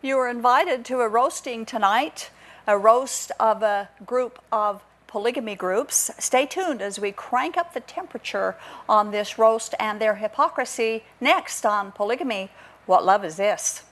You are invited to a roasting tonight, a roast of a group of polygamy groups. Stay tuned as we crank up the temperature on this roast and their hypocrisy next on Polygamy. What love is this?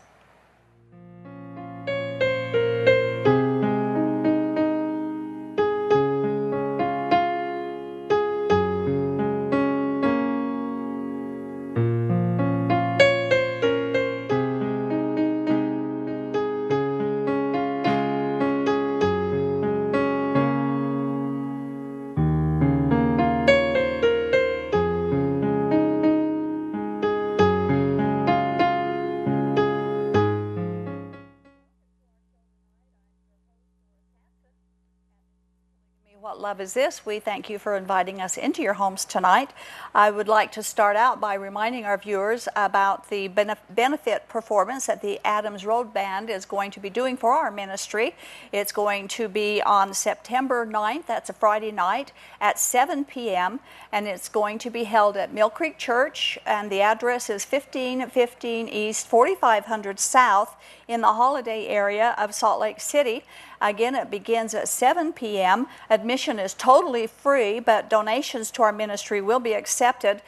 What love is this? We thank you for inviting us into your homes tonight. I would like to start out by reminding our viewers about the benefit performance that the Adams Road Band is going to be doing for our ministry. It's going to be on September 9th, that's a Friday night, at 7 p.m. and it's going to be held at Mill Creek Church, and the address is 1515 East, 4500 South in the Holiday area of Salt Lake City. Again, it begins at 7 p.m. Admission is totally free, but donations to our ministry will be accepted.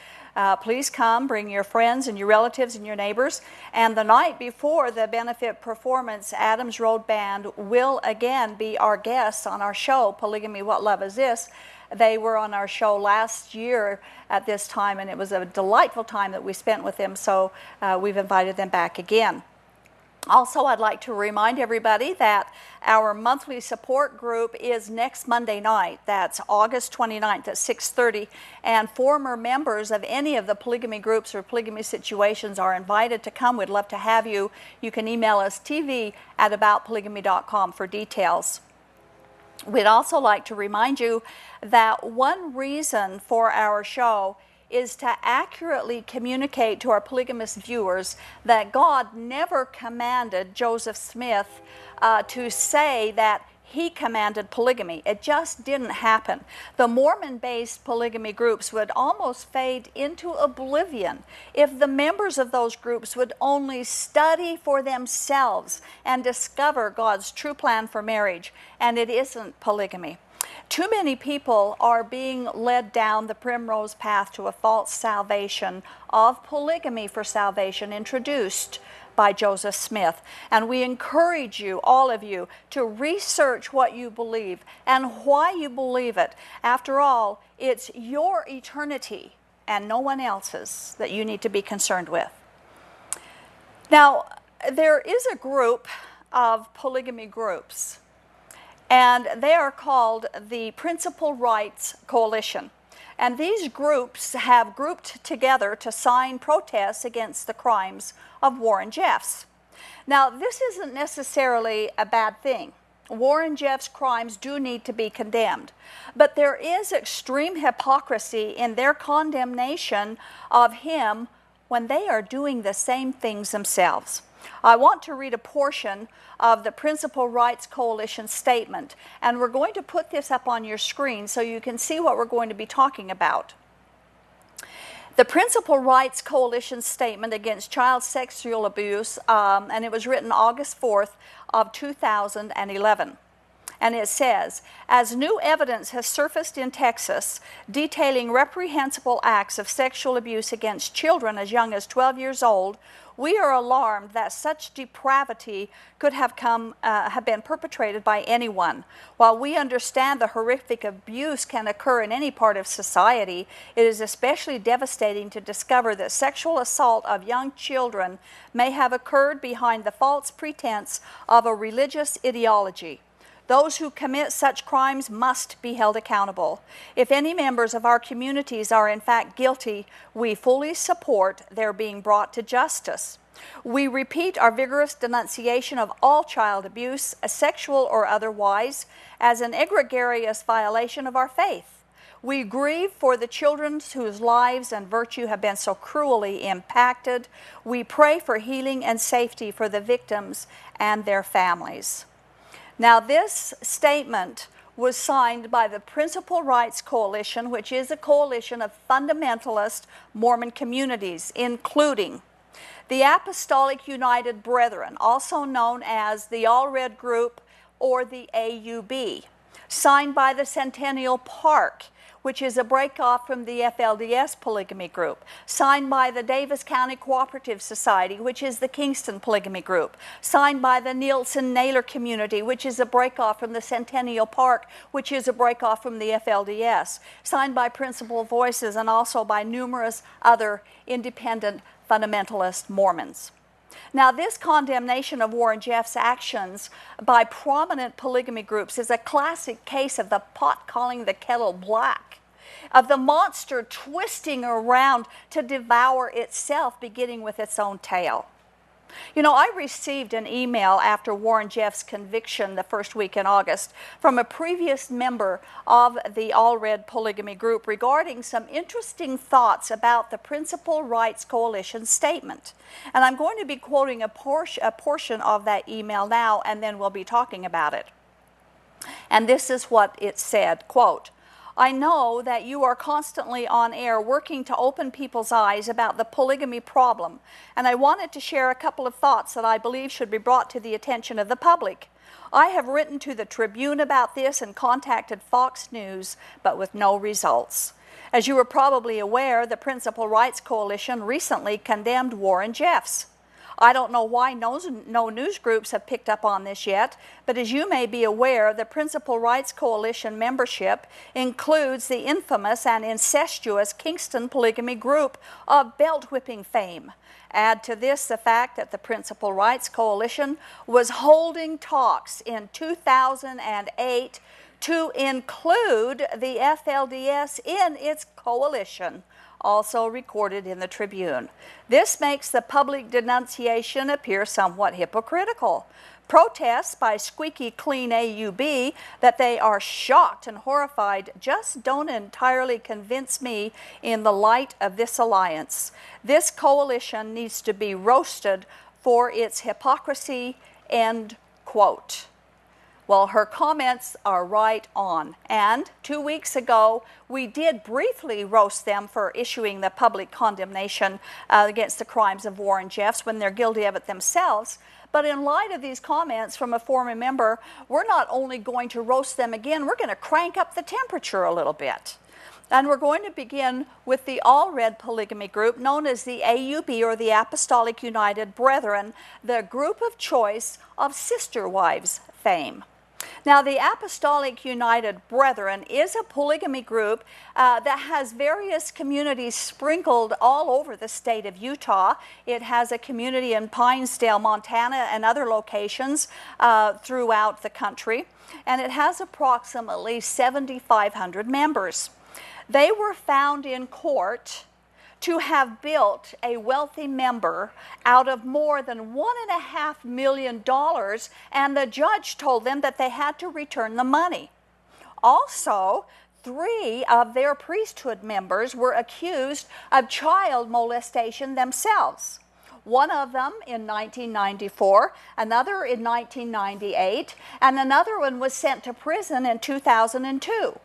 Please come, bring your friends and your relatives and your neighbors. And the night before the benefit performance, Adams Road Band will again be our guests on our show, Polygamy, What Love Is This? They were on our show last year at this time, and it was a delightful time that we spent with them, so we've invited them back again. Also, I'd like to remind everybody that our monthly support group is next Monday night. That's August 29th at 6:30. And former members of any of the polygamy groups or polygamy situations are invited to come. We'd love to have you. You can email us tv@aboutpolygamy.com for details. We'd also like to remind you that one reason for our show is to accurately communicate to our polygamous viewers that God never commanded Joseph Smith to say that he commanded polygamy. It just didn't happen. The Mormon-based polygamy groups would almost fade into oblivion if the members of those groups would only study for themselves and discover God's true plan for marriage, and it isn't polygamy. Too many people are being led down the primrose path to a false salvation of polygamy for salvation introduced by Joseph Smith. And we encourage you, all of you, to research what you believe and why you believe it. After all, it's your eternity and no one else's that you need to be concerned with. Now, there is a group of polygamy groups, and they are called the Principal Rights Coalition. And these groups have grouped together to sign protests against the crimes of Warren Jeffs. Now, this isn't necessarily a bad thing. Warren Jeffs' crimes do need to be condemned. But there is extreme hypocrisy in their condemnation of him when they are doing the same things themselves. I want to read a portion of the Principal Rights Coalition statement, and we're going to put this up on your screen so you can see what we're going to be talking about. The Principal Rights Coalition statement against child sexual abuse, and it was written August 4th of 2011. And it says, as new evidence has surfaced in Texas detailing reprehensible acts of sexual abuse against children as young as 12 years old, we are alarmed that such depravity could have been perpetrated by anyone. While we understand the horrific abuse can occur in any part of society, it is especially devastating to discover that sexual assault of young children may have occurred behind the false pretense of a religious ideology. Those who commit such crimes must be held accountable. If any members of our communities are in fact guilty, we fully support their being brought to justice. We repeat our vigorous denunciation of all child abuse, sexual or otherwise, as an egregious violation of our faith. We grieve for the children whose lives and virtue have been so cruelly impacted. We pray for healing and safety for the victims and their families. Now, this statement was signed by the Principal Rights Coalition, which is a coalition of fundamentalist Mormon communities, including The Apostolic United Brethren, also known as the All Red Group or the AUB, signed by the Centennial Park, which is a breakoff from the FLDS polygamy group, signed by the Davis County Cooperative Society, which is the Kingston polygamy group, signed by the Nielsen-Naylor community, which is a breakoff from the Centennial Park, which is a breakoff from the FLDS, signed by Principal Voices and also by numerous other independent fundamentalist Mormons. Now, this condemnation of Warren Jeff's actions by prominent polygamy groups is a classic case of the pot calling the kettle black, of the monster twisting around to devour itself, beginning with its own tail. You know, I received an email after Warren Jeff's conviction the first week in August from a previous member of the All Red polygamy group regarding some interesting thoughts about the Principal Rights Coalition statement. And I'm going to be quoting a portion of that email now, and then we'll be talking about it. And this is what it said, quote, "I know that you are constantly on air working to open people's eyes about the polygamy problem, and I wanted to share a couple of thoughts that I believe should be brought to the attention of the public. I have written to the Tribune about this and contacted Fox News, but with no results. As you are probably aware, the Principal Rights Coalition recently condemned Warren Jeffs. I don't know why no news groups have picked up on this yet, but as you may be aware, the Principal Rights Coalition membership includes the infamous and incestuous Kingston polygamy group of belt whipping fame. Add to this the fact that the Principal Rights Coalition was holding talks in 2008 to include the FLDS in its coalition, also recorded in the Tribune. This makes the public denunciation appear somewhat hypocritical. Protests by squeaky clean AUB that they are shocked and horrified just don't entirely convince me in the light of this alliance. This coalition needs to be roasted for its hypocrisy," end quote. Well, her comments are right on. And 2 weeks ago, we did briefly roast them for issuing the public condemnation against the crimes of Warren Jeffs when they're guilty of it themselves. But in light of these comments from a former member, we're not only going to roast them again, we're going to crank up the temperature a little bit. And we're going to begin with the All Red polygamy group known as the AUB, or the Apostolic United Brethren, the group of choice of sister wives fame. Now, the Apostolic United Brethren is a polygamy group that has various communities sprinkled all over the state of Utah. It has a community in Pinesdale, Montana, and other locations throughout the country, and it has approximately 7,500 members. They were found in court to have built a wealthy member out of more than $1.5 million, and the judge told them that they had to return the money. Also, 3 of their priesthood members were accused of child molestation themselves. One of them in 1994, another in 1998, and another one was sent to prison in 2002.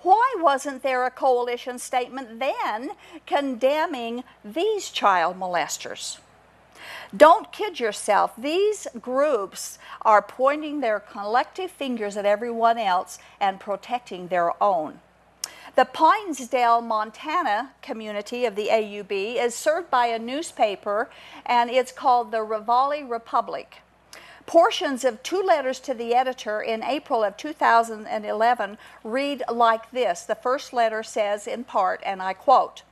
Why wasn't there a coalition statement then condemning these child molesters? Don't kid yourself. These groups are pointing their collective fingers at everyone else and protecting their own. The Pinesdale, Montana community of the AUB is served by a newspaper, and it's called the Raleigh Republic. Portions of 2 letters to the editor in April of 2011 read like this. The first letter says in part, and I quote,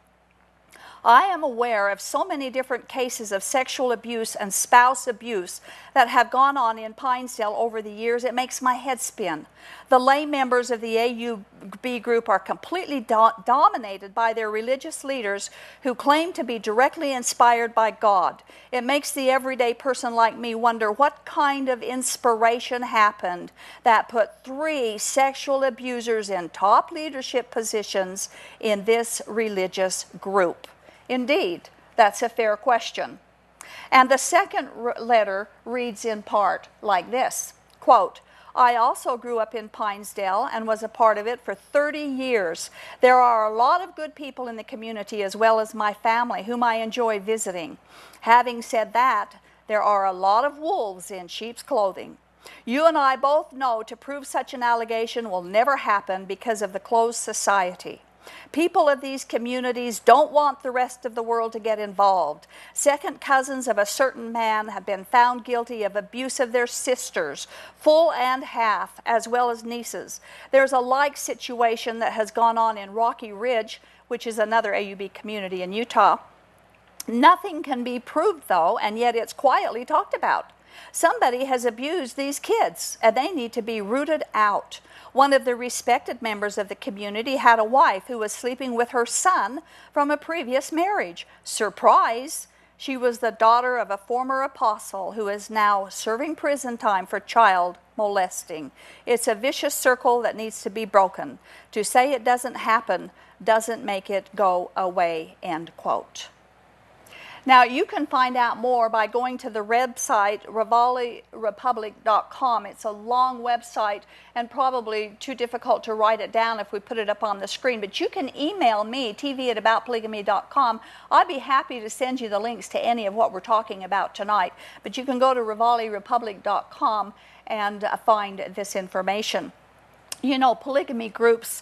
"I am aware of so many different cases of sexual abuse and spouse abuse that have gone on in Pinesdale over the years. It makes my head spin. The lay members of the AUB group are completely dominated by their religious leaders who claim to be directly inspired by God. It makes the everyday person like me wonder what kind of inspiration happened that put 3 sexual abusers in top leadership positions in this religious group." Indeed, that's a fair question. And the second letter reads in part like this, quote, I also grew up in Pinesdale and was a part of it for 30 years. There are a lot of good people in the community as well as my family whom I enjoy visiting. Having said that, there are a lot of wolves in sheep's clothing. You and I both know to prove such an allegation will never happen because of the closed society. People of these communities don't want the rest of the world to get involved. Second cousins of a certain man have been found guilty of abuse of their sisters, full and half, as well as nieces. There's a like situation that has gone on in Rocky Ridge, which is another AUB community in Utah. Nothing can be proved, though, and yet it's quietly talked about. Somebody has abused these kids, and they need to be rooted out. One of the respected members of the community had a wife who was sleeping with her son from a previous marriage. Surprise! She was the daughter of a former apostle who is now serving prison time for child molesting. It's a vicious circle that needs to be broken. To say it doesn't happen doesn't make it go away, end quote. Now, you can find out more by going to the website, rivalirepublic.com. It's a long website and probably too difficult to write it down if we put it up on the screen. But you can email me, tv@aboutpolygamy.com. I'd be happy to send you the links to any of what we're talking about tonight. But you can go to rivalirepublic.com and find this information. You know, polygamy groups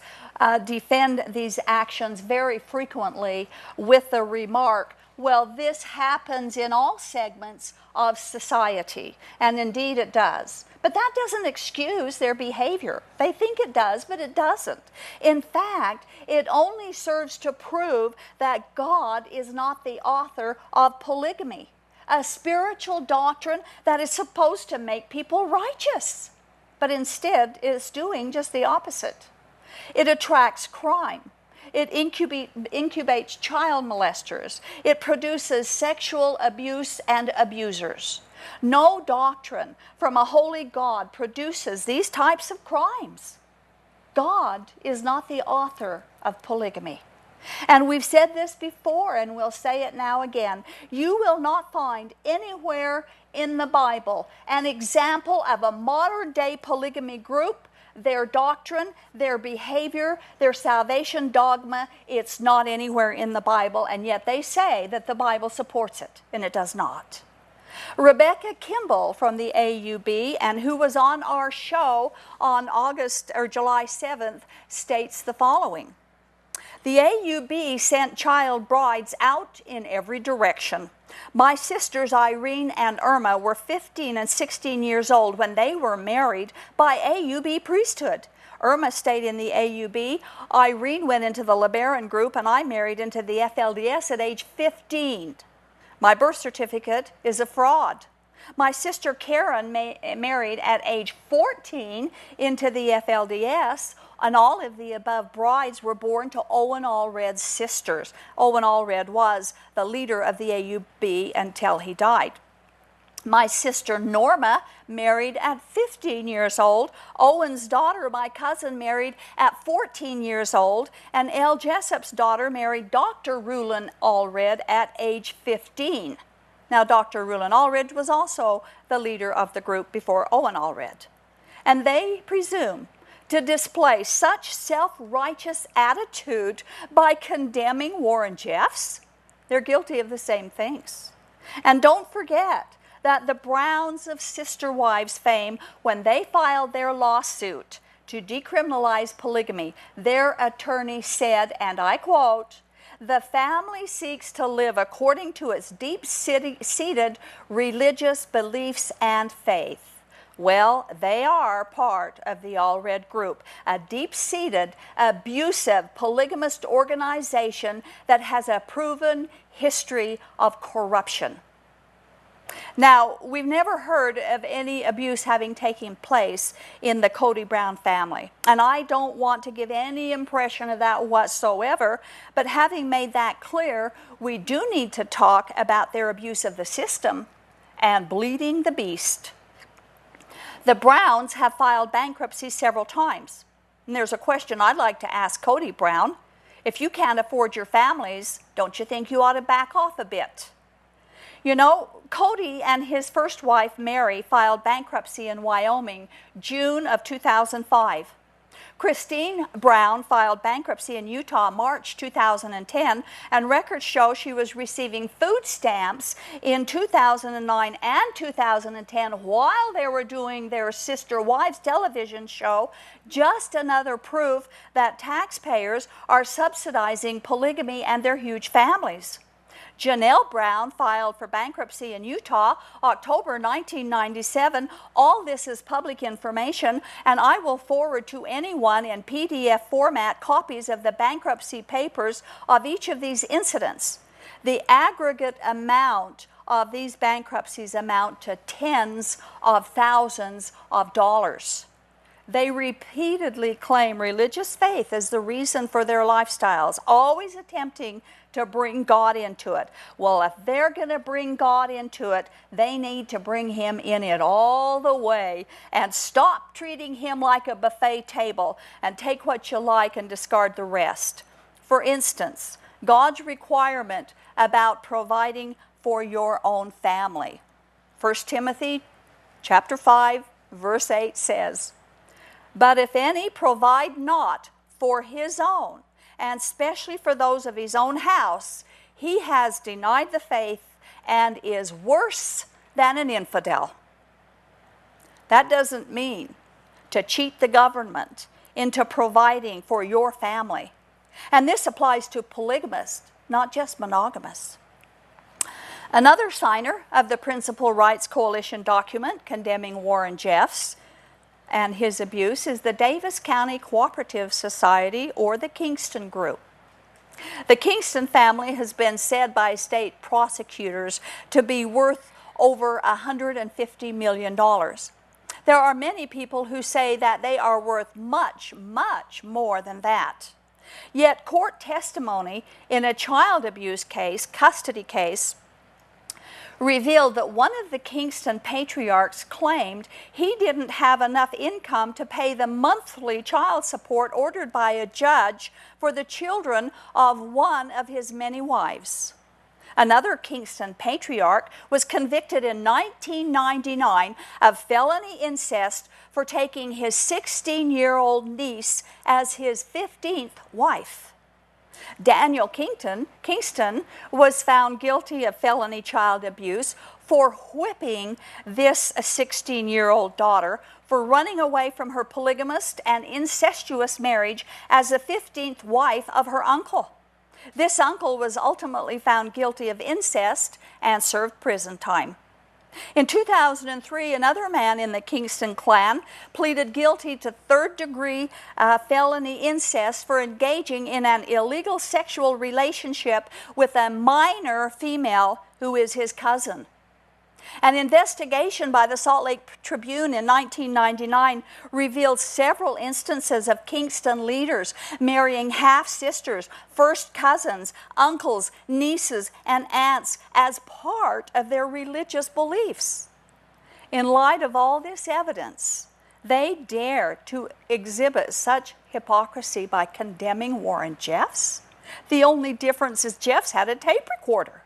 defend these actions very frequently with the remark, well, this happens in all segments of society, and indeed it does. But that doesn't excuse their behavior. They think it does, but it doesn't. In fact, it only serves to prove that God is not the author of polygamy, a spiritual doctrine that is supposed to make people righteous, but instead is doing just the opposite. It attracts crime. It incubates child molesters. It produces sexual abuse and abusers. No doctrine from a holy God produces these types of crimes. God is not the author of polygamy. And we've said this before and we'll say it now again. You will not find anywhere in the Bible an example of a modern day polygamy group, their doctrine, their behavior, their salvation dogma. It's not anywhere in the Bible, and yet they say that the Bible supports it, and it does not. Rebecca Kimball from the AUB, and who was on our show on July 7th, states the following. The AUB sent child brides out in every direction. My sisters Irene and Irma were 15 and 16 years old when they were married by AUB priesthood. Irma stayed in the AUB. Irene went into the LeBaron group, and I married into the FLDS at age 15. My birth certificate is a fraud. My sister Karen married at age 14 into the FLDS, and all of the above brides were born to Owen Allred's sisters. Owen Allred was the leader of the AUB until he died. My sister Norma married at 15 years old. Owen's daughter, my cousin, married at 14 years old. And Elle Jessup's daughter married Dr. Rulon Allred at age 15. Now, Dr. Rulon Allred was also the leader of the group before Owen Allred. And they presume to display such self-righteous attitude by condemning Warren Jeffs. They're guilty of the same things. And don't forget that the Browns of Sister Wives fame, when they filed their lawsuit to decriminalize polygamy, their attorney said, and I quote, "The family seeks to live according to its deep-seated religious beliefs and faith." Well, they are part of the Allred group, a deep-seated, abusive, polygamist organization that has a proven history of corruption. Now, we've never heard of any abuse having taken place in the Cody Brown family, and I don't want to give any impression of that whatsoever, but having made that clear, we do need to talk about their abuse of the system and bleeding the beast. The Browns have filed bankruptcy several times. And there's a question I'd like to ask Cody Brown. If you can't afford your families, don't you think you ought to back off a bit? You know, Cody and his first wife, Mary, filed bankruptcy in Wyoming, June of 2005. Christine Brown filed bankruptcy in Utah, March 2010, and records show she was receiving food stamps in 2009 and 2010 while they were doing their Sister Wives television show. Just another proof that taxpayers are subsidizing polygamy and their huge families. Janelle Brown filed for bankruptcy in Utah, October 1997. All this is public information, and I will forward to anyone in PDF format copies of the bankruptcy papers of each of these incidents. The aggregate amount of these bankruptcies amount to tens of thousands of dollars. They repeatedly claim religious faith as the reason for their lifestyles, always attempting to bring God into it. Well, if they're going to bring God into it, they need to bring Him in it all the way and stop treating Him like a buffet table and take what you like and discard the rest. For instance, God's requirement about providing for your own family. 1 Timothy chapter 5, verse 8 says, "But if any provide not for his own, and especially for those of his own house, he has denied the faith and is worse than an infidel." That doesn't mean to cheat the government into providing for your family. And this applies to polygamists, not just monogamous. Another signer of the Principal Rights Coalition document condemning Warren Jeffs and his abuse is the Davis County Cooperative Society, or the Kingston Group. The Kingston family has been said by state prosecutors to be worth over $150 million. There are many people who say that they are worth much, much more than that. Yet court testimony in a child abuse case, custody case, revealed that one of the Kingston patriarchs claimed he didn't have enough income to pay the monthly child support ordered by a judge for the children of one of his many wives. Another Kingston patriarch was convicted in 1999 of felony incest for taking his 16-year-old niece as his 15th wife. Daniel Kingston was found guilty of felony child abuse for whipping this 16-year-old daughter for running away from her polygamous and incestuous marriage as the 15th wife of her uncle. This uncle was ultimately found guilty of incest and served prison time. In 2003, another man in the Kingston clan pleaded guilty to third-degree felony incest for engaging in an illegal sexual relationship with a minor female who is his cousin. An investigation by the Salt Lake Tribune in 1999 revealed several instances of Kingston leaders marrying half-sisters, first cousins, uncles, nieces, and aunts as part of their religious beliefs. In light of all this evidence, they dare to exhibit such hypocrisy by condemning Warren Jeffs. The only difference is Jeffs had a tape recorder.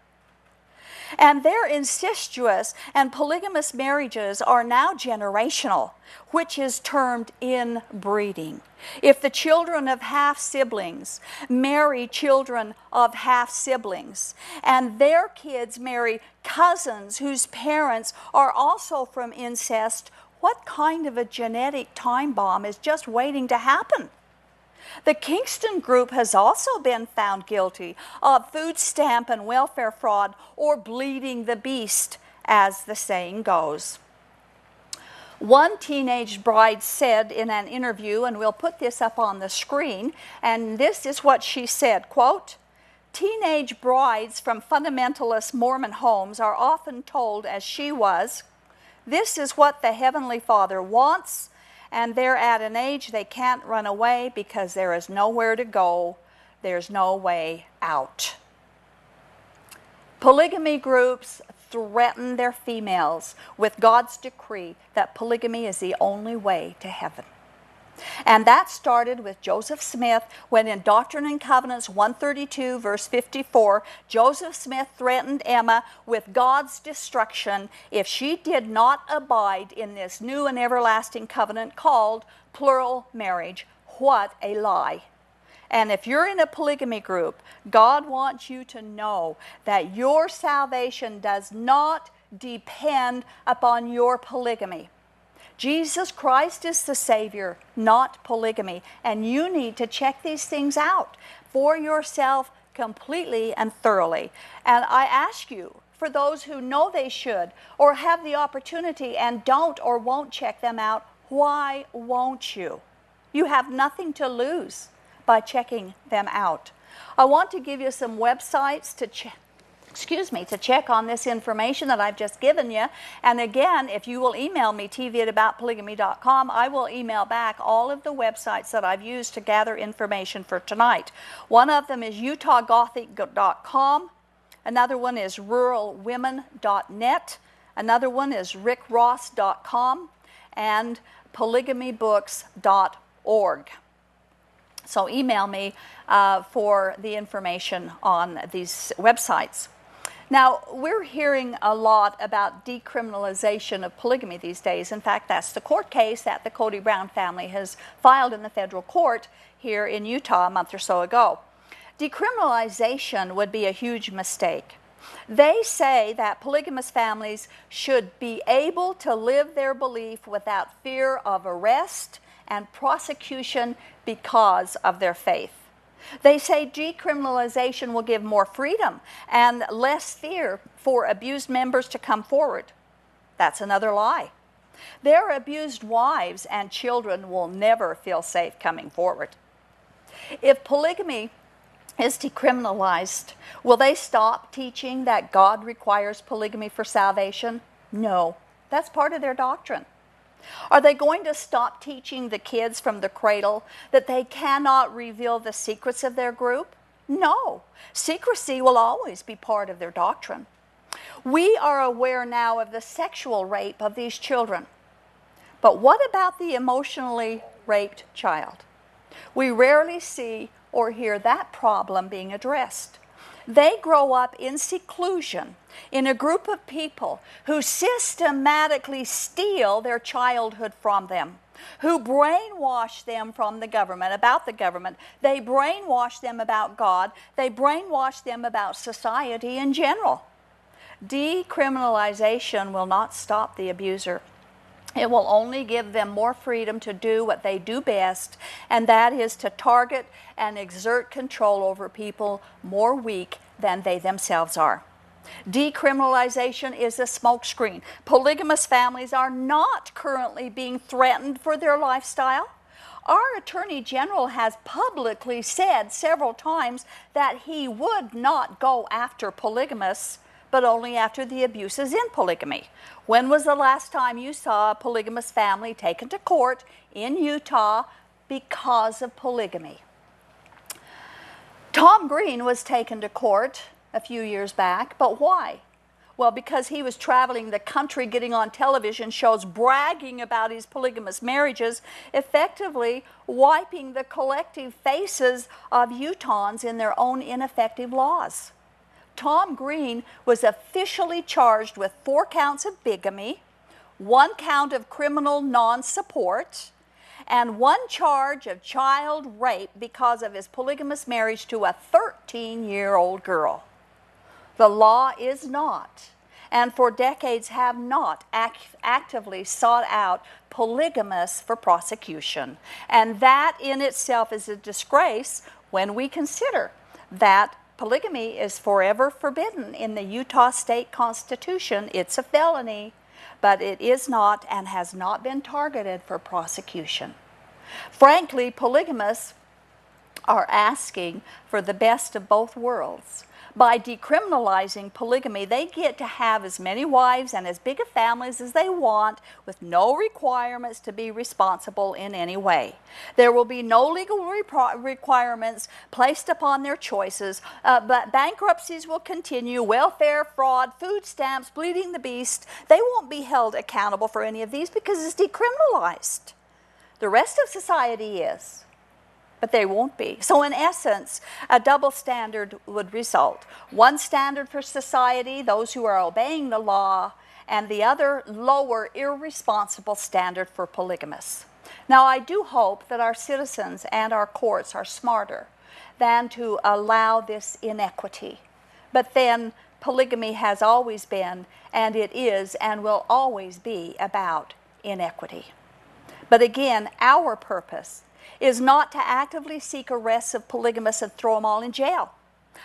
And their incestuous and polygamous marriages are now generational, which is termed inbreeding. If the children of half-siblings marry children of half-siblings, and their kids marry cousins whose parents are also from incest, what kind of a genetic time bomb is just waiting to happen? The Kingston Group has also been found guilty of food stamp and welfare fraud, or bleeding the beast, as the saying goes. One teenage bride said in an interview, and we'll put this up on the screen, and this is what she said, quote, "Teenage brides from fundamentalist Mormon homes are often told, as she was, this is what the Heavenly Father wants, and they're at an age they can't run away because there is nowhere to go. There's no way out." Polygamy groups threaten their females with God's decree that polygamy is the only way to heaven. And that started with Joseph Smith when in Doctrine and Covenants 132 verse 54, Joseph Smith threatened Emma with God's destruction if she did not abide in this new and everlasting covenant called plural marriage. What a lie. And if you're in a polygamy group, God wants you to know that your salvation does not depend upon your polygamy. Jesus Christ is the Savior, not polygamy. And you need to check these things out for yourself completely and thoroughly. And I ask you, for those who know they should or have the opportunity and don't or won't check them out, why won't you? You have nothing to lose by checking them out. I want to give you some websites to check. To check on this information that I've just given you. And again, if you will email me, tv@polygamy.com, I will email back all of the websites that I've used to gather information for tonight. One of them is utahgothic.com. Another one is ruralwomen.net. Another one is rickross.com and polygamybooks.org. So email me for the information on these websites. Now, we're hearing a lot about decriminalization of polygamy these days. In fact, that's the court case that the Cody Brown family has filed in the federal court here in Utah a month or so ago. Decriminalization would be a huge mistake. They say that polygamous families should be able to live their belief without fear of arrest and prosecution because of their faith. They say decriminalization will give more freedom and less fear for abused members to come forward. That's another lie. Their abused wives and children will never feel safe coming forward. If polygamy is decriminalized, will they stop teaching that God requires polygamy for salvation? No, that's part of their doctrine. Are they going to stop teaching the kids from the cradle that they cannot reveal the secrets of their group? No. Secrecy will always be part of their doctrine. We are aware now of the sexual rape of these children. But what about the emotionally raped child? We rarely see or hear that problem being addressed. They grow up in seclusion in a group of people who systematically steal their childhood from them, who brainwash them from the government, about the government. They brainwash them about God. They brainwash them about society in general. Decriminalization will not stop the abuser. It will only give them more freedom to do what they do best, and that is to target and exert control over people more weak than they themselves are. Decriminalization is a smokescreen. Polygamous families are not currently being threatened for their lifestyle. Our Attorney General has publicly said several times that he would not go after polygamists, but only after the abuses in polygamy. When was the last time you saw a polygamous family taken to court in Utah because of polygamy? Tom Green was taken to court a few years back, but why? Well, because he was traveling the country, getting on television shows, bragging about his polygamous marriages, effectively wiping the collective faces of Utahns in their own ineffective laws. Tom Green was officially charged with 4 counts of bigamy, 1 count of criminal non-support, and 1 charge of child rape because of his polygamous marriage to a 13-year-old girl. The law is not, and for decades have not actively sought out polygamists for prosecution. And that in itself is a disgrace when we consider that polygamy is forever forbidden in the Utah State Constitution. It's a felony, but it is not and has not been targeted for prosecution. Frankly, polygamists are asking for the best of both worlds. By decriminalizing polygamy, they get to have as many wives and as big a families as they want with no requirements to be responsible in any way. There will be no legal requirements placed upon their choices, but bankruptcies will continue, welfare, fraud, food stamps, bleeding the beast. They won't be held accountable for any of these because it's decriminalized. The rest of society is, but they won't be. So in essence, a double standard would result. One standard for society, those who are obeying the law, and the other lower, irresponsible standard for polygamists. Now, I do hope that our citizens and our courts are smarter than to allow this inequity. But then, polygamy has always been, and it is, and will always be about inequity. But again, our purpose is not to actively seek arrests of polygamists and throw them all in jail.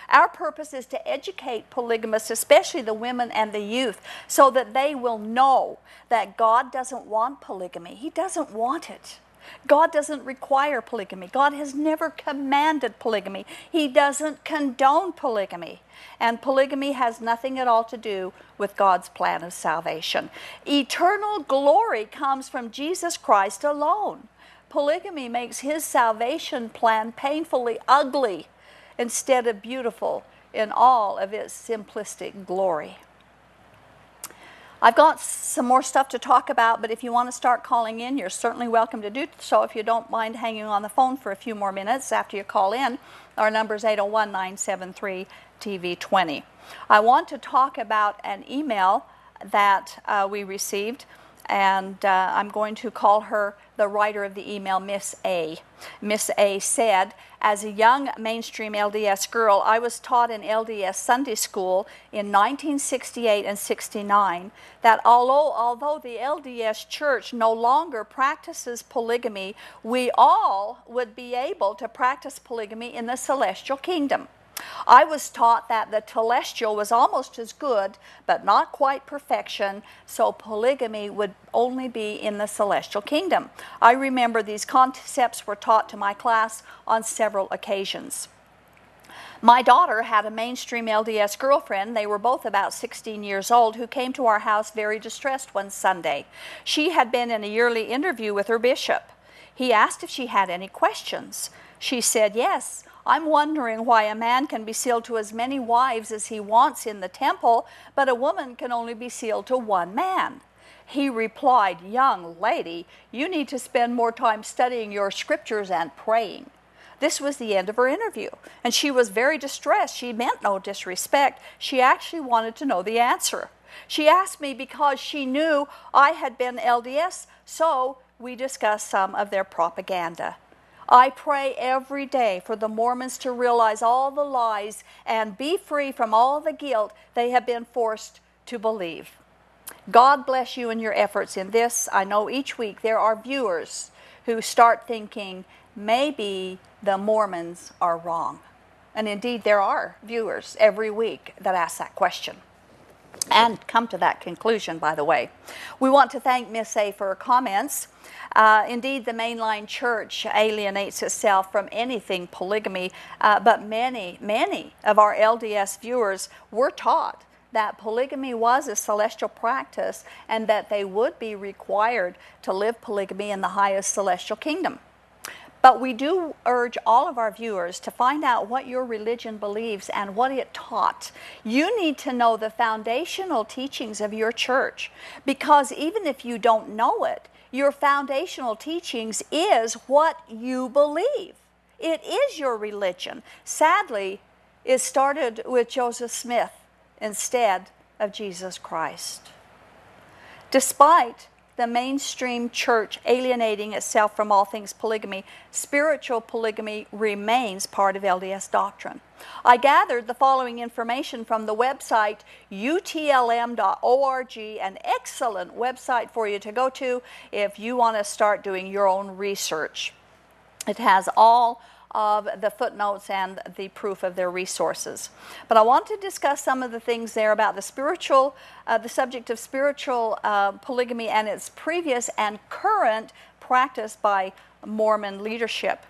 Our purpose is to educate polygamists, especially the women and the youth, so that they will know that God doesn't want polygamy. He doesn't want it. God doesn't require polygamy. God has never commanded polygamy. He doesn't condone polygamy. And polygamy has nothing at all to do with God's plan of salvation. Eternal glory comes from Jesus Christ alone. Polygamy makes his salvation plan painfully ugly instead of beautiful in all of its simplistic glory. I've got some more stuff to talk about, but if you want to start calling in, you're certainly welcome to do so if you don't mind hanging on the phone for a few more minutes after you call in. Our number is 801-973-TV20. I want to talk about an email that we received, and I'm going to call her the writer of the email, Miss A. Miss A said, as a young mainstream LDS girl, I was taught in LDS Sunday school in 1968 and 69 that although the LDS Church no longer practices polygamy, we all would be able to practice polygamy in the celestial kingdom. I was taught that the telestial was almost as good, but not quite perfection, so polygamy would only be in the celestial kingdom. I remember these concepts were taught to my class on several occasions. My daughter had a mainstream LDS girlfriend, they were both about 16 years old, who came to our house very distressed one Sunday. She had been in a yearly interview with her bishop. He asked if she had any questions. She said, yes. I'm wondering why a man can be sealed to as many wives as he wants in the temple, but a woman can only be sealed to one man. He replied, young lady, you need to spend more time studying your scriptures and praying. This was the end of her interview, and she was very distressed. She meant no disrespect. She actually wanted to know the answer. She asked me because she knew I had been LDS, so we discussed some of their propaganda. I pray every day for the Mormons to realize all the lies and be free from all the guilt they have been forced to believe. God bless you in your efforts in this. I know each week there are viewers who start thinking, maybe the Mormons are wrong. And indeed, there are viewers every week that ask that question and come to that conclusion, by the way. We want to thank Miss A for her comments. Indeed, the mainline church alienates itself from anything polygamy, but many of our LDS viewers were taught that polygamy was a celestial practice and that they would be required to live polygamy in the highest celestial kingdom. But we do urge all of our viewers to find out what your religion believes and what it taught. You need to know the foundational teachings of your church, because even if you don't know it, your foundational teachings is what you believe. It is your religion. Sadly, it started with Joseph Smith instead of Jesus Christ. Despite the mainstream church alienating itself from all things polygamy, spiritual polygamy remains part of LDS doctrine. I gathered the following information from the website utlm.org, an excellent website for you to go to if you want to start doing your own research. It has all of the footnotes and the proof of their resources. But I want to discuss some of the things there about the spiritual, the subject of spiritual polygamy and its previous and current practice by Mormon leadership.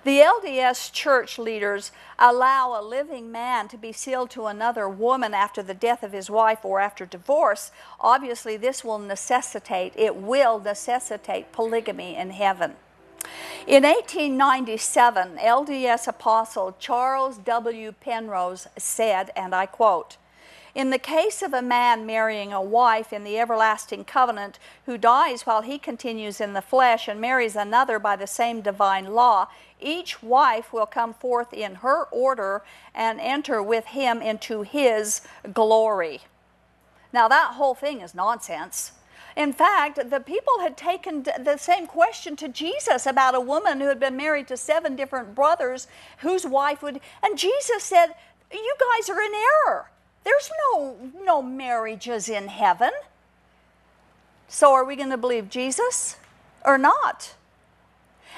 The LDS church leaders allow a living man to be sealed to another woman after the death of his wife or after divorce. Obviously, this will necessitate polygamy in heaven. In 1897, LDS apostle Charles W. Penrose said, and I quote, In the case of a man marrying a wife in the everlasting covenant who dies while he continues in the flesh and marries another by the same divine law, each wife will come forth in her order and enter with him into his glory. Now that whole thing is nonsense. In fact, the people had taken the same question to Jesus about a woman who had been married to 7 different brothers whose wife would, and Jesus said, you guys are in error. There's no marriages in heaven. So are we going to believe Jesus or not?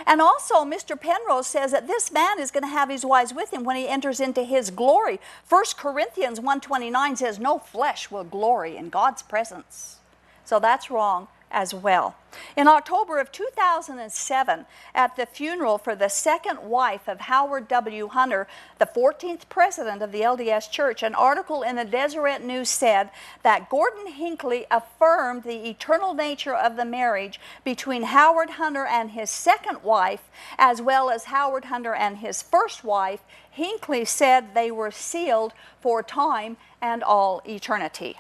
And also, Mr. Penrose says that this man is going to have his wives with him when he enters into his glory. 1 Corinthians 1:29 says, no flesh will glory in God's presence. So that's wrong as well. In October of 2007, at the funeral for the second wife of Howard W. Hunter, the 14th president of the LDS Church, an article in the Deseret News said that Gordon Hinckley affirmed the eternal nature of the marriage between Howard Hunter and his second wife, as well as Howard Hunter and his first wife. Hinckley said they were sealed for time and all eternity.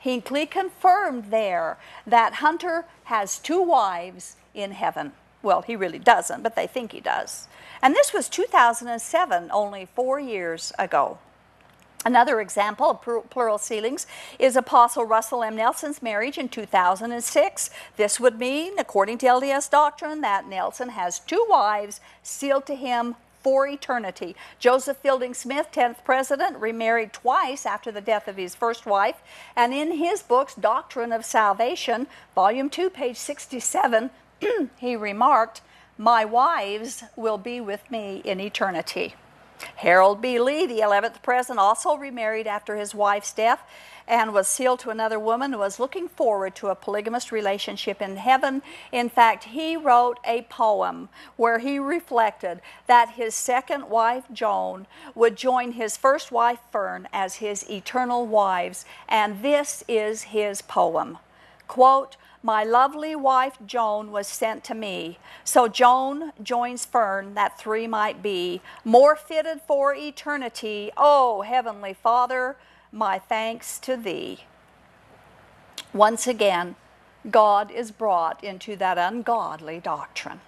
Hinckley confirmed there that Hunter has 2 wives in heaven. Well, he really doesn't, but they think he does. And this was 2007, only 4 years ago. Another example of plural sealings is Apostle Russell M. Nelson's marriage in 2006. This would mean, according to LDS doctrine, that Nelson has 2 wives sealed to him for eternity. Joseph Fielding Smith, 10th president, remarried twice after the death of his first wife, and in his books, Doctrine of Salvation, volume 2, page 67, he remarked, my wives will be with me in eternity. Harold B. Lee, the 11th president, also remarried after his wife's death and was sealed to another woman who was looking forward to a polygamous relationship in heaven. In fact, he wrote a poem where he reflected that his second wife, Joan, would join his first wife, Fern, as his eternal wives, and this is his poem. Quote, my lovely wife Joan was sent to me, so Joan joins Fern, that 3 might be, more fitted for eternity. Oh, Heavenly Father, my thanks to thee. Once again, God is brought into that ungodly doctrine.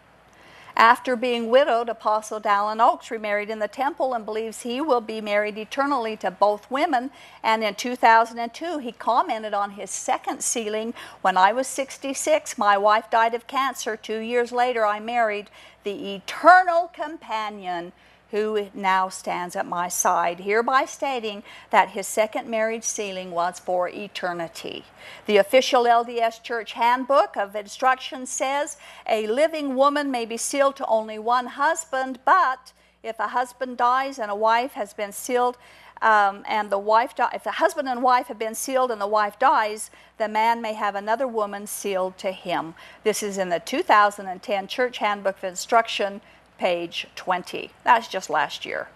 After being widowed, Apostle Dallin Oaks remarried in the temple and believes he will be married eternally to both women. And in 2002, he commented on his second sealing, when I was 66, my wife died of cancer. 2 years later, I married the eternal companion who now stands at my side, hereby stating that his second marriage sealing was for eternity. The official LDS Church Handbook of Instruction says a living woman may be sealed to only one husband, but if a husband dies and a wife has been sealed, if the husband and wife have been sealed and the wife dies, the man may have another woman sealed to him. This is in the 2010 Church Handbook of Instruction, page 20. That's just last year.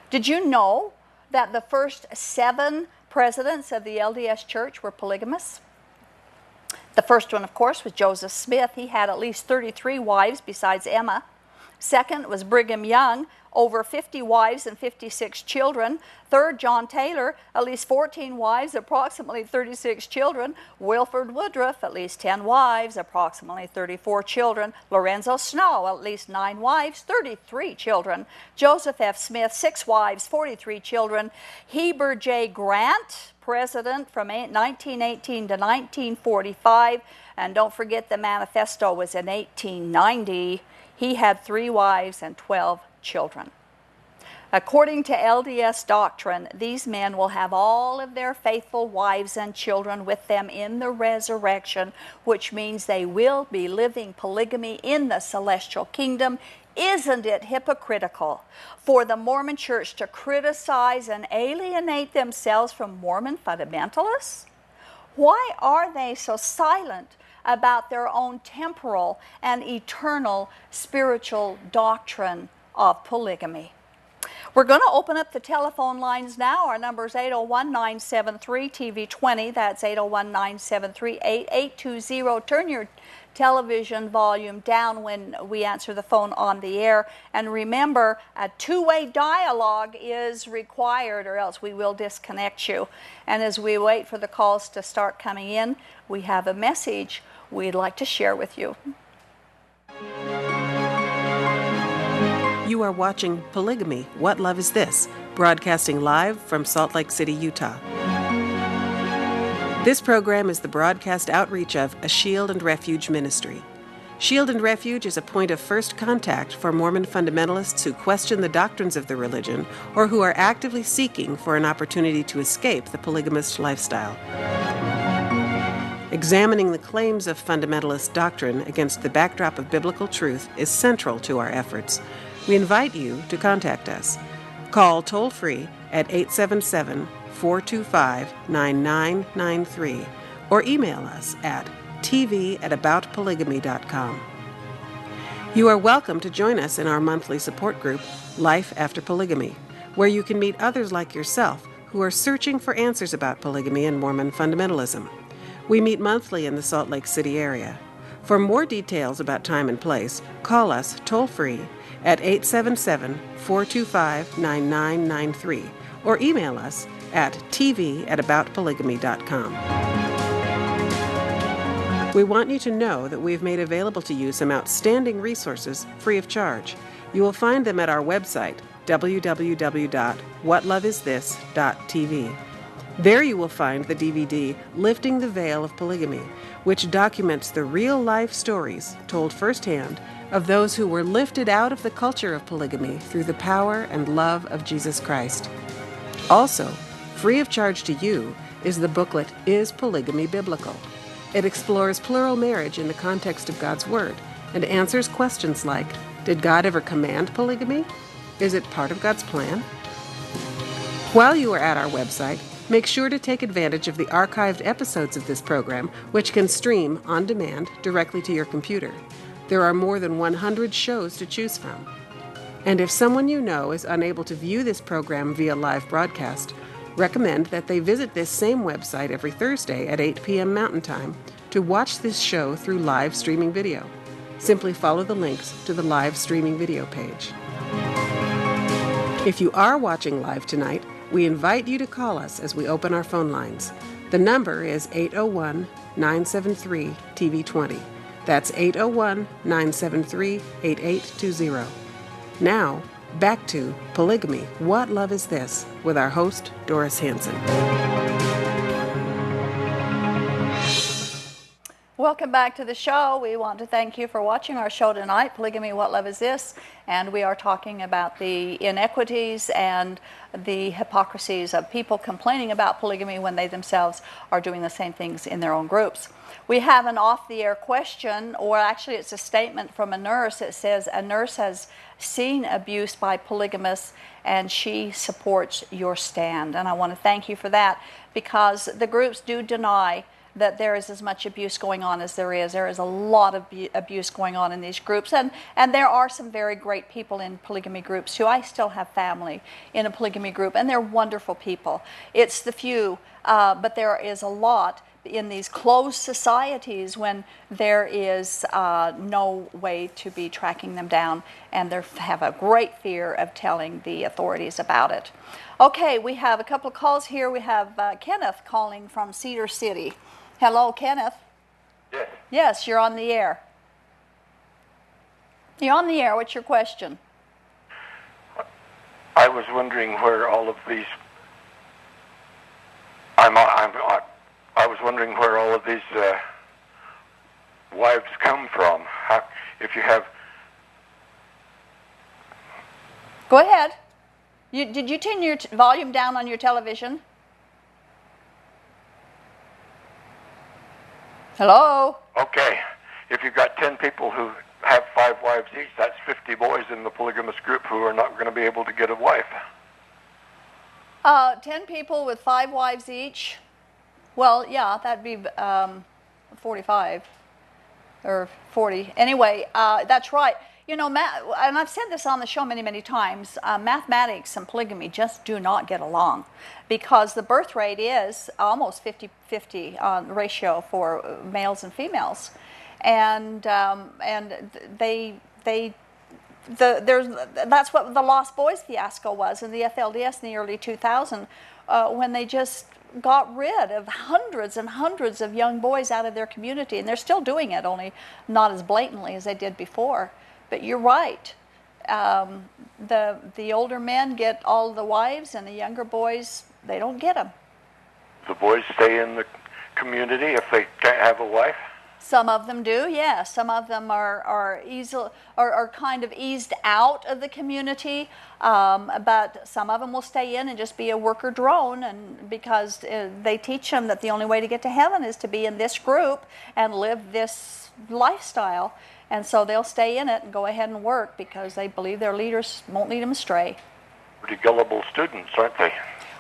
Did you know that the first 7 presidents of the LDS Church were polygamous? The first one, of course, was Joseph Smith. He had at least 33 wives besides Emma. Second was Brigham Young, over 50 wives and 56 children. Third, John Taylor, at least 14 wives, approximately 36 children. Wilford Woodruff, at least 10 wives, approximately 34 children. Lorenzo Snow, at least 9 wives, 33 children. Joseph F. Smith, 6 wives, 43 children. Heber J. Grant, president from 1918 to 1945. And don't forget the manifesto was in 1890. He had 3 wives and 12 children. According to LDS doctrine, these men will have all of their faithful wives and children with them in the resurrection, which means they will be living polygamy in the celestial kingdom. Isn't it hypocritical for the Mormon Church to criticize and alienate themselves from Mormon fundamentalists? Why are they so silent about their own temporal and eternal spiritual doctrine of polygamy? We're going to open up the telephone lines now. Our number is 801-973-TV20. That's 801-973-8820. Turn your television volume down when we answer the phone on the air. And remember, a two-way dialogue is required or else we will disconnect you. And as we wait for the calls to start coming in, we have a message we'd like to share with you. You are watching Polygamy, What Love Is This? Broadcasting live from Salt Lake City, Utah. This program is the broadcast outreach of a Shield and Refuge ministry. Shield and Refuge is a point of first contact for Mormon fundamentalists who question the doctrines of the religion or who are actively seeking for an opportunity to escape the polygamist lifestyle. Examining the claims of fundamentalist doctrine against the backdrop of biblical truth is central to our efforts. We invite you to contact us. Call toll-free at 877-425-9993 or email us at tv@aboutpolygamy.com. You are welcome to join us in our monthly support group, Life After Polygamy, where you can meet others like yourself who are searching for answers about polygamy and Mormon fundamentalism. We meet monthly in the Salt Lake City area. For more details about time and place, call us toll-free at 877-425-9993 or email us at tv@aboutpolygamy.com. We want you to know that we've made available to you some outstanding resources free of charge. You will find them at our website, www.whatloveisthis.tv. There you will find the DVD, Lifting the Veil of Polygamy, which documents the real-life stories told firsthand of those who were lifted out of the culture of polygamy through the power and love of Jesus Christ. Also, free of charge to you is the booklet, Is Polygamy Biblical? It explores plural marriage in the context of God's Word and answers questions like, did God ever command polygamy? Is it part of God's plan? While you are at our website, make sure to take advantage of the archived episodes of this program, which can stream on demand directly to your computer. There are more than 100 shows to choose from. And if someone you know is unable to view this program via live broadcast, recommend that they visit this same website every Thursday at 8 p.m. Mountain Time to watch this show through live streaming video. Simply follow the links to the live streaming video page. If you are watching live tonight, we invite you to call us as we open our phone lines. The number is 801-973-TV20. That's 801-973-8820. Now, back to Polygamy, What Love Is This? With our host, Doris Hanson. Welcome back to the show. We want to thank you for watching our show tonight, Polygamy, What Love Is This? And we are talking about the inequities and the hypocrisies of people complaining about polygamy when they themselves are doing the same things in their own groups. We have an off-the-air question, or actually it's a statement from a nurse. It says, a nurse has seen abuse by polygamists and she supports your stand. And I want to thank you for that, because the groups do deny that there is as much abuse going on as there is. There is a lot of abuse going on in these groups. And there are some very great people in polygamy groups too. I still have family in a polygamy group, and they're wonderful people. It's the few, but there is a lot in these closed societies when there is no way to be tracking them down, and they have a great fear of telling the authorities about it. Okay, we have a couple of calls here. We have Kenneth calling from Cedar City. Hello, Kenneth. Yes. Yes, you're on the air. You're on the air. What's your question? I was wondering where all of these. I was wondering where all of these wives come from. How, if you have. Go ahead. Did you turn your volume down on your television? Hello? Okay. If you've got 10 people who have 5 wives each, that's 50 boys in the polygamous group who are not going to be able to get a wife. 10 people with 5 wives each? Well, yeah, that'd be 45 or 40. Anyway, that's right. You know, and I've said this on the show many, many times, mathematics and polygamy just do not get along because the birth rate is almost 50-50 ratio for males and females. And that's what the Lost Boys fiasco was in the FLDS in the early 2000s when they just got rid of hundreds and hundreds of young boys out of their community. And they're still doing it, only not as blatantly as they did before. But you're right. The older men get all the wives, and the younger boys, they don't get them. The boys stay in the community if they can't have a wife? Some of them do, yes. Some of them are kind of eased out of the community, but some of them will stay in and just be a worker drone, and because they teach them that the only way to get to heaven is to be in this group and live this lifestyle. And so they'll stay in it and go ahead and work because they believe their leaders won't lead them astray. Pretty gullible students, aren't they?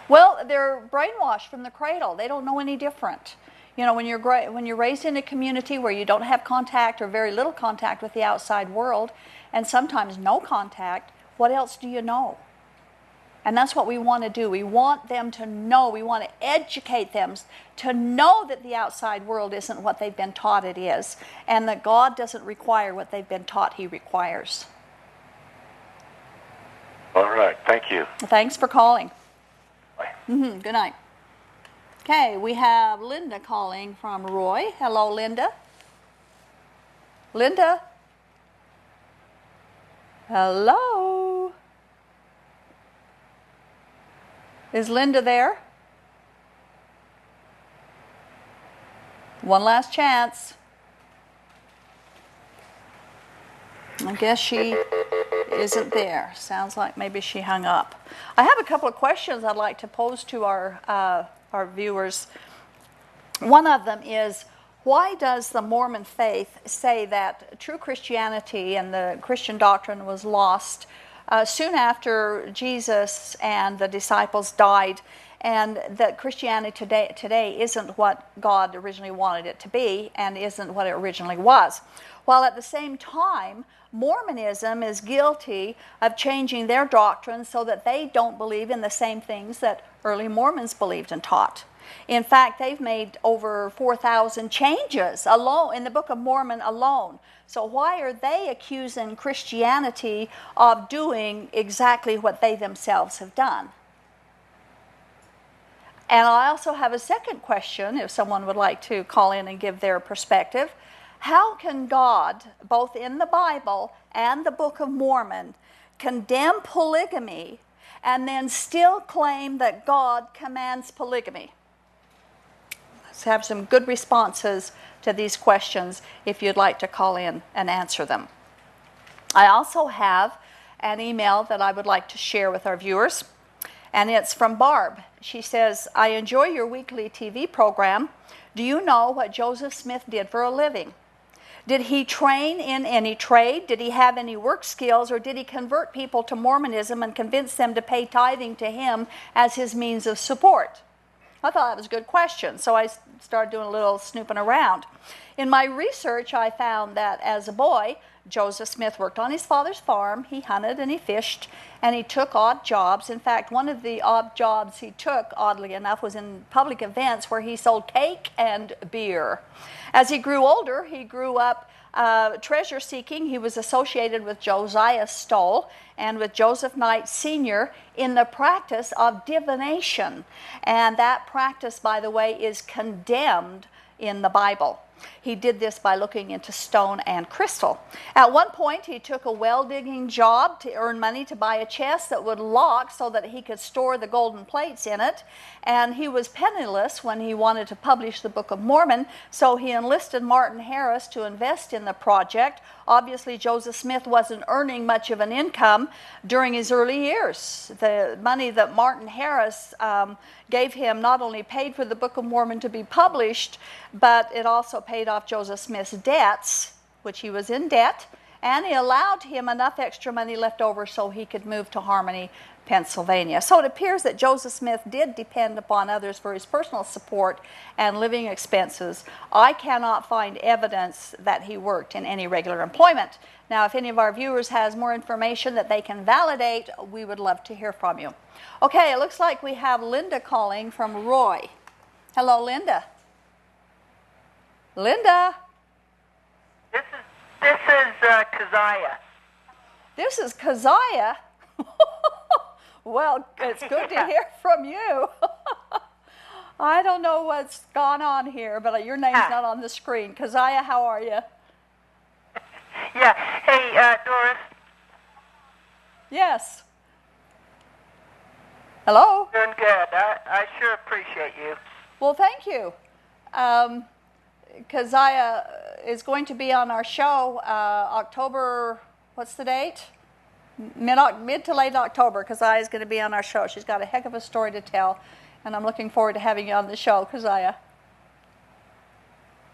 Well, they're brainwashed from the cradle. They don't know any different. You know, when you're raised in a community where you don't have contact or very little contact with the outside world, and sometimes no contact, what else do you know? And that's what we want to do. We want them to know. We want to educate them to know that the outside world isn't what they've been taught it is, and that God doesn't require what they've been taught He requires. All right. Thank you. Thanks for calling. Bye. Good night. Okay, we have Linda calling from Roy. Hello, Linda. Linda? Hello? Is Linda there? One last chance. I guess she isn't there. Sounds like maybe she hung up. I have a couple of questions I'd like to pose to our viewers. One of them is, why does the Mormon faith say that true Christianity and the Christian doctrine was lost soon after Jesus and the disciples died, and that Christianity today isn't what God originally wanted it to be and isn't what it originally was? While at the same time, Mormonism is guilty of changing their doctrine so that they don't believe in the same things that early Mormons believed and taught. In fact, they've made over 4,000 changes alone in the Book of Mormon alone. So why are they accusing Christianity of doing exactly what they themselves have done? And I also have a second question, if someone would like to call in and give their perspective. How can God, both in the Bible and the Book of Mormon, condemn polygamy and then still claim that God commands polygamy? Let's have some good responses to these questions if you'd like to call in and answer them. I also have an email that I would like to share with our viewers, and it's from Barb. She says, I enjoy your weekly TV program. Do you know what Joseph Smith did for a living? Did he train in any trade? Did he have any work skills? Or did he convert people to Mormonism and convince them to pay tithing to him as his means of support? I thought that was a good question, so I started doing a little snooping around. In my research, I found that as a boy, Joseph Smith worked on his father's farm. He hunted and he fished, and he took odd jobs. In fact, one of the odd jobs he took, oddly enough, was in public events where he sold cake and beer. As he grew older, he grew up treasure seeking. He was associated with Josiah Stoll and with Joseph Knight Sr. in the practice of divination. And that practice, by the way, is condemned in the Bible. He did this by looking into stone and crystal. At one point, he took a well-digging job to earn money to buy a chest that would lock so that he could store the golden plates in it. And he was penniless when he wanted to publish the Book of Mormon, so he enlisted Martin Harris to invest in the project. Obviously, Joseph Smith wasn't earning much of an income during his early years. The money that Martin Harris gave him not only paid for the Book of Mormon to be published, but it also paid off Joseph Smith's debts, which he was in debt, and he allowed him enough extra money left over so he could move to Harmony, Pennsylvania. So it appears that Joseph Smith did depend upon others for his personal support and living expenses. I cannot find evidence that he worked in any regular employment. Now, if any of our viewers has more information that they can validate, we would love to hear from you. Okay, it looks like we have Linda calling from Roy. Hello, Linda. Linda. This is Keziah. This is Keziah. Well, it's good to hear from you. I don't know what's gone on here, but your name's not on the screen. Keziah, how are you? Yeah. Hey, Doris. Yes. Hello? Doing good. I sure appreciate you. Well, thank you. Keziah is going to be on our show October, what's the date? Mid to late October. Keziah is going to be on our show. She's got a heck of a story to tell, and I'm looking forward to having you on the show, Keziah.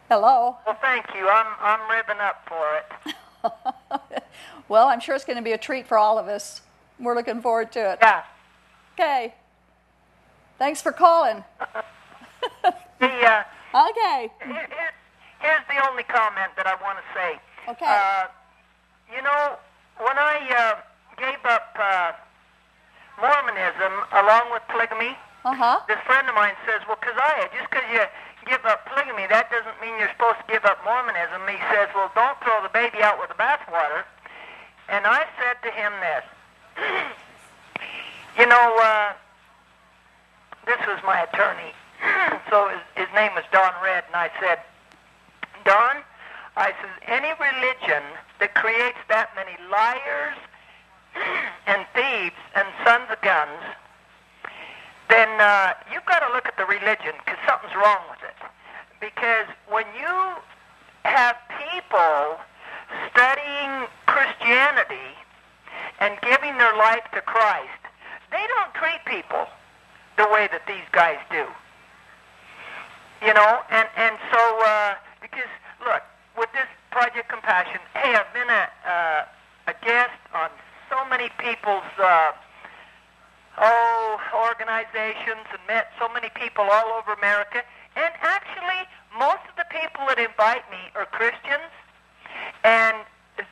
Hello? Well, thank you. I'm ribbing up for it. Well, I'm sure it's going to be a treat for all of us. We're looking forward to it. Yeah. Okay. Thanks for calling. Okay. Here's the only comment that I want to say. Okay. You know, when I gave up Mormonism along with polygamy, this friend of mine says, well, Keziah, just because you give up polygamy, that doesn't mean you're supposed to give up Mormonism. He says, well, don't throw the baby out with the bathwater. And I said to him this, you know, this was my attorney. So his name was Don Red, and I said, Don, I said, any religion that creates that many liars and thieves and sons of guns, then you've got to look at the religion, because something's wrong with it. Because when you have people studying Christianity and giving their life to Christ, they don't treat people the way that these guys do. You know, and so, because, look, with this Project Compassion, hey, I've been a guest on so many people's, organizations and met so many people all over America, and actually, most of the people that invite me are Christians, and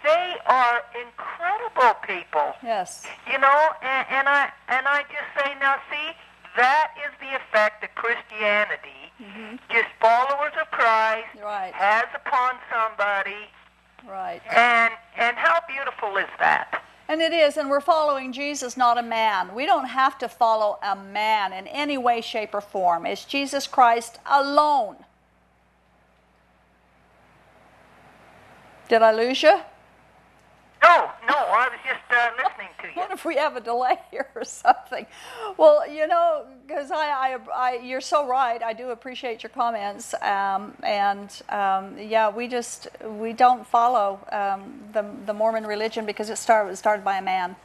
they are incredible people. Yes. You know, and I just say, now see, that is the effect that Christianity, just followers of Christ, has upon somebody. Right. And how beautiful is that? And it is, and we're following Jesus, not a man. We don't have to follow a man in any way, shape, or form. It's Jesus Christ alone. Did I lose you? No, I was just listening to you. What if we have a delay here or something? Well, you know, because you're so right. I do appreciate your comments, yeah, we don't follow the Mormon religion because it was started by a man.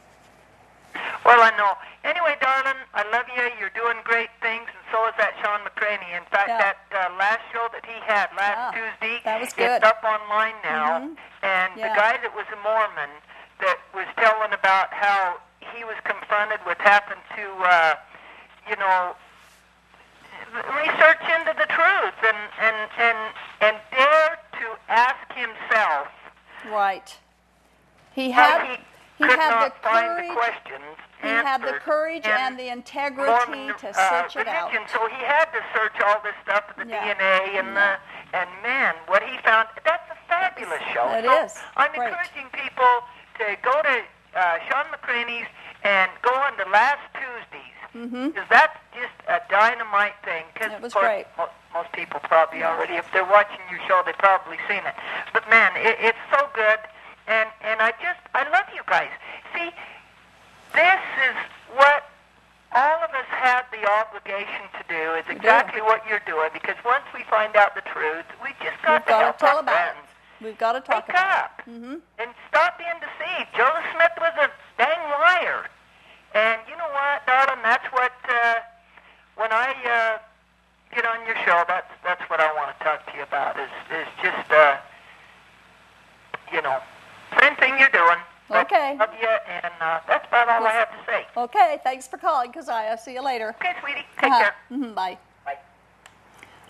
Well, I know. Anyway, darling, I love you. You're doing great things, and so is that Sean McCraney. In fact, that last show that he had last Tuesday, that was good. It's up online now. And the guy that was a Mormon that was telling about how he was confronted with having to, research into the truth and dare to ask himself. Right. He had could not the find courage. the questions. He had the courage and the integrity Mormon, to search it out. So he had to search all this stuff, the DNA and man, what he found. That's a fabulous show. It is. I'm Great. encouraging people to go to Sean McCraney's and go on to last Tuesdays, because that's just a dynamite thing. It was great. Most people probably already, if they're watching your show, they've probably seen it. But man, it's so good, and I love you guys. See, this is what all of us have the obligation to do, is exactly what you're doing, because once we find out the truth, we just got to help tell our about friends. it. We've got to talk Wake about up it. and stop being deceived. Joseph Smith was a dang liar. And you know what, darling, that's what, when I get on your show, that's what I want to talk to you about, is just, same thing you're doing. But Okay. love you, and that's about all I have to say. Okay, thanks for calling, Keziah. See you later. Okay, sweetie. Take care. Bye. Bye.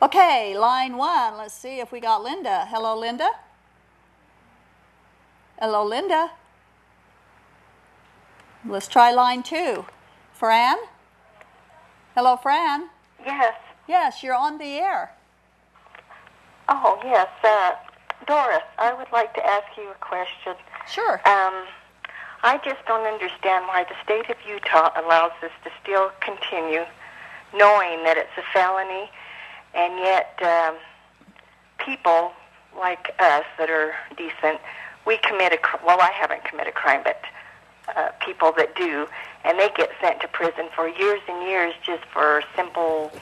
Okay, line 1. Let's see if we got Linda. Hello, Linda. Hello, Linda. Let's try line 2. Fran? Hello, Fran. Yes. Yes, you're on the air. Oh, yes. Doris, I would like to ask you a question. Sure. I just don't understand why the state of Utah allows this to still continue, knowing that it's a felony, and yet people like us that are decent, we commit well, I haven't committed a crime, but people that do, and they get sent to prison for years and years just for simple,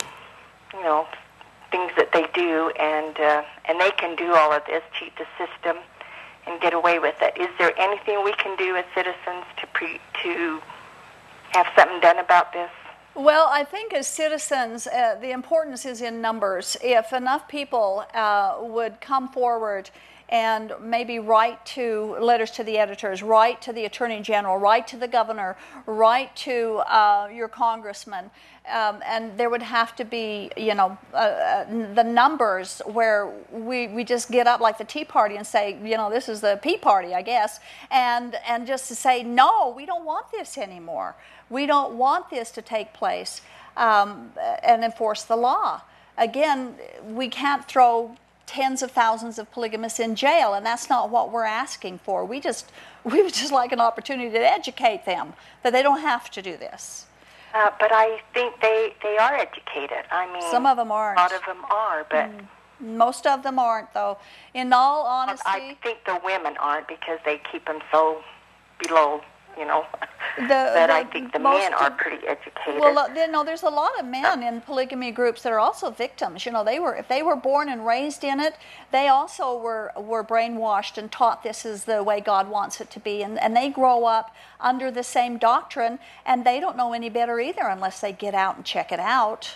things that they do, and they can do all of this, cheat the system, and get away with it. Is there anything we can do as citizens to have something done about this? Well, I think as citizens, the importance is in numbers. If enough people would come forward and maybe write to letters to the editors, write to the Attorney General, write to the governor, write to your congressman, and there would have to be, the numbers where we just get up like the Tea Party and say, this is the Pea Party, I guess, and just to say, no, we don't want this anymore. We don't want this to take place, and enforce the law. Again, we can't throw tens of thousands of polygamists in jail, and that's not what we're asking for. We would just like an opportunity to educate them that they don't have to do this. But I think they are educated. I mean, some of them aren't. A lot of them are, but most of them aren't, though. In all honesty, I think the women aren't because they keep them so below. But I think the men are pretty educated. Well, there's a lot of men in polygamy groups that are also victims. If they were born and raised in it, they also were brainwashed and taught this is the way God wants it to be, and they grow up under the same doctrine, and they don't know any better either unless they get out and check it out.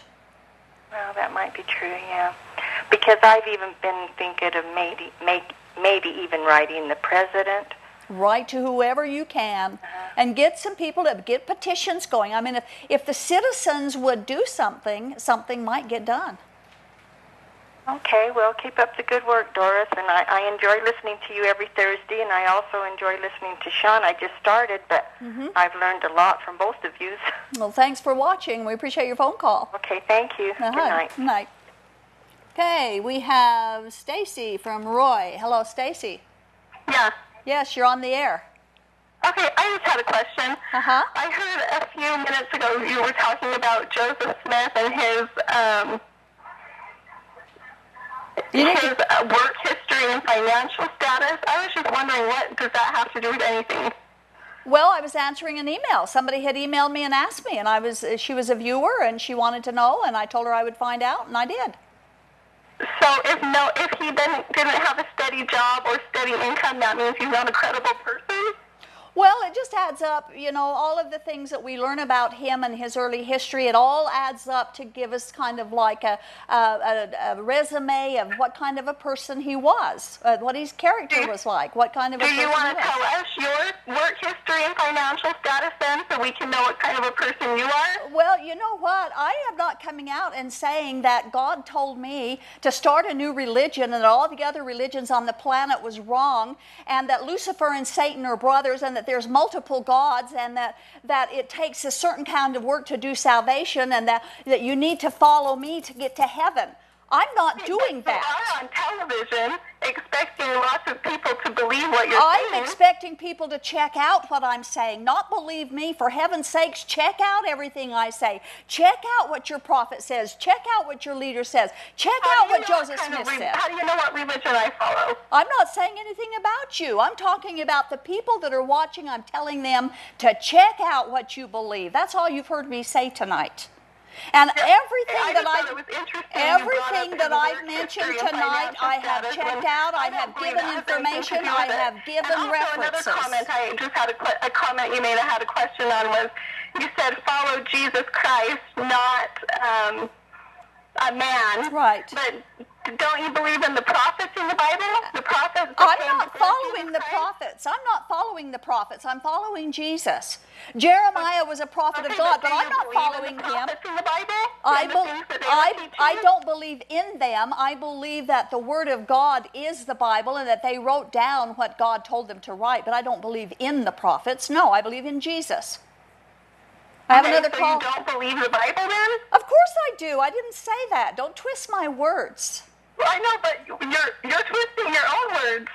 Well, that might be true, yeah. Because I've even been thinking of maybe even writing the president. Write to whoever you can and get some people to get petitions going. I mean, if the citizens would do something, something might get done. Okay, well, keep up the good work, Doris. And I enjoy listening to you every Thursday, and I also enjoy listening to Sean. I just started, but I've learned a lot from both of you. Well, thanks for watching. We appreciate your phone call. Okay, thank you. Good night. Good night. Okay, we have Stacy from Roy. Hello, Stacy. Yeah. Yes, you're on the air. Okay, I just had a question. I heard a few minutes ago you were talking about Joseph Smith and his work history and financial status. I was just wondering, what does that have to do with anything? Well, I was answering an email. Somebody had emailed me and asked me, and she was a viewer, and she wanted to know, and I told her I would find out, and I did. So if he didn't have a steady job or steady income, that means he's not a credible person? Well, it just adds up, all of the things that we learn about him and his early history, it all adds up to give us kind of like a resume of what kind of a person he was, what his character was like, what kind of a person he was. Do you want to tell us your work history and financial status then, so we can know what kind of a person you are? Well, you know what? I am not coming out and saying that God told me to start a new religion and that all the other religions on the planet was wrong, and that Lucifer and Satan are brothers, and that there's multiple gods, and that it takes a certain kind of work to do salvation, and that you need to follow me to get to heaven. I'm not doing that. You are on television expecting lots of people to believe what you're saying. I'm expecting people to check out what I'm saying, not believe me. For heaven's sakes, check out everything I say. Check out what your prophet says. Check out what your leader says. Check out what Joseph Smith says. How do you know what religion I follow? I'm not saying anything about you. I'm talking about the people that are watching. I'm telling them to check out what you believe. That's all you've heard me say tonight. And everything that I've mentioned tonight, I have checked out, I have given information, I have given references. Another comment I just had a comment you made, I had a question on, was you said follow Jesus Christ, not, I a man. Right. But don't you believe in the prophets in the Bible? The prophets. I'm not following the prophets. I'm not following the prophets. I'm following Jesus. Jeremiah was a prophet of God, but I'm not following him. In the Bible? I don't believe in them. I believe that the Word of God is the Bible and that they wrote down what God told them to write, but I don't believe in the prophets. No, I believe in Jesus. I have another call. You don't believe the Bible then? Of course I do. I didn't say that. Don't twist my words. Well, I know, but you're twisting your own words.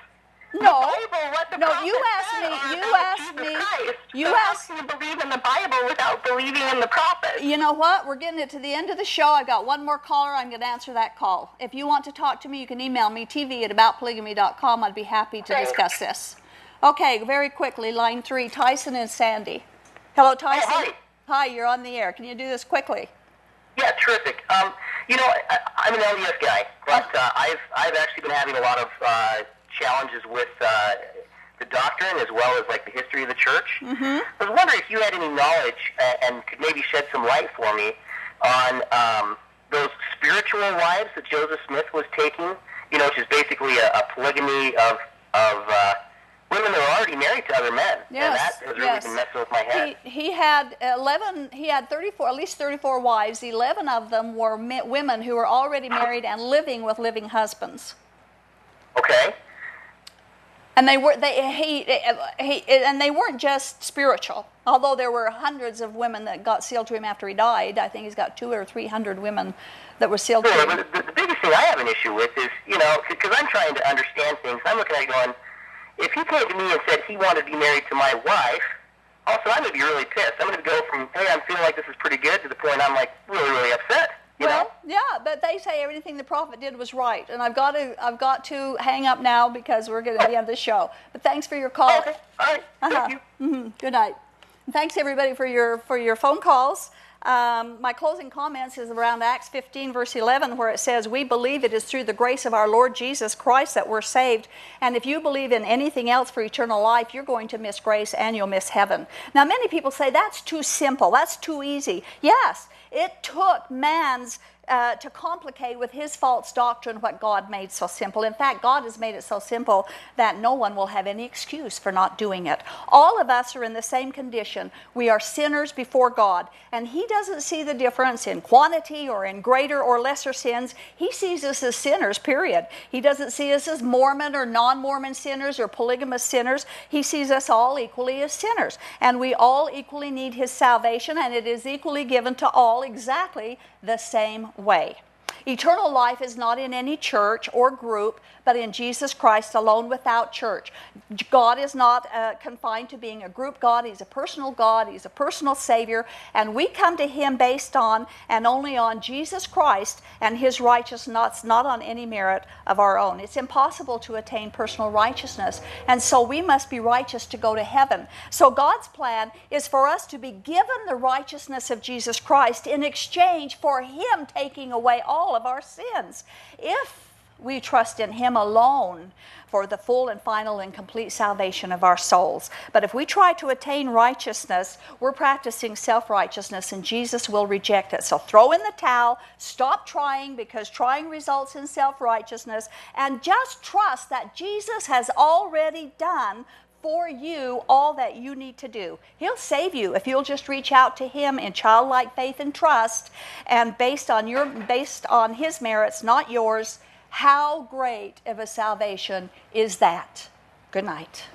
No, the Bible, what the no. prophets You asked said me. are You about asked Jesus me. Christ. You so asked. How can you believe in the Bible without believing in the prophets? You know what? We're getting it to the end of the show. I've got one more caller. I'm going to answer that call. If you want to talk to me, you can email me, tv@aboutpolygamy.com. I'd be happy to discuss this. Okay, very quickly, line 3, Tyson and Sandy. Hello, Tyson. Oh, hi. Hi, you're on the air. Can you do this quickly? Yeah, terrific. You know, I'm an LDS guy, but I've actually been having a lot of challenges with the doctrine as well as like the history of the church. Mm-hmm. I was wondering if you had any knowledge and could maybe shed some light for me on those spiritual wives that Joseph Smith was taking. You know, which is basically a polygamy of women that are already married to other men. Yes, and that has really been messing with my head. He had 11. He had 34, at least 34 wives. 11 of them were women who were already married and living with living husbands. Okay. And they weren't just spiritual. Although there were hundreds of women that got sealed to him after he died. I think he's got 200 or 300 women that were sealed to him. But the biggest thing I have an issue with is, you know, because I'm trying to understand things. I'm looking at it going, if he came to me and said he wanted to be married to my wife, also I'm going to be really pissed. I'm going to go from, hey, I'm feeling like this is pretty good, to the point I'm like really, really upset. You know? Yeah, but they say everything the prophet did was right, and I've got to hang up now because we're going to be on the show. But thanks for your call. Okay, all right, thank you. Mm-hmm. Good night. And thanks everybody for your phone calls. My closing comments is around Acts 15, verse 11, where it says, we believe it is through the grace of our Lord Jesus Christ that we're saved. And if you believe in anything else for eternal life, you're going to miss grace and you'll miss heaven. Now, many people say that's too simple. That's too easy. Yes, it took man's to complicate with his false doctrine what God made so simple. In fact, God has made it so simple that no one will have any excuse for not doing it. All of us are in the same condition. We are sinners before God, and He doesn't see the difference in quantity or in greater or lesser sins. He sees us as sinners, period. He doesn't see us as Mormon or non-Mormon sinners or polygamous sinners. He sees us all equally as sinners, and we all equally need His salvation, and it is equally given to all exactly the same way. Eternal life is not in any church or group, but in Jesus Christ alone without church. God is not confined to being a group God. He's a personal God. He's a personal Savior. And we come to Him based on and only on Jesus Christ and His righteousness, not on any merit of our own. It's impossible to attain personal righteousness. And so we must be righteous to go to heaven. So God's plan is for us to be given the righteousness of Jesus Christ in exchange for Him taking away all of our sins. If we trust in Him alone for the full and final and complete salvation of our souls. But if we try to attain righteousness, we're practicing self-righteousness, and Jesus will reject it. So throw in the towel, stop trying, because trying results in self-righteousness, and just trust that Jesus has already done for you all that you need to do. He'll save you if you'll just reach out to Him in childlike faith and trust, and based on His merits, not yours. How great of a salvation is that? Good night.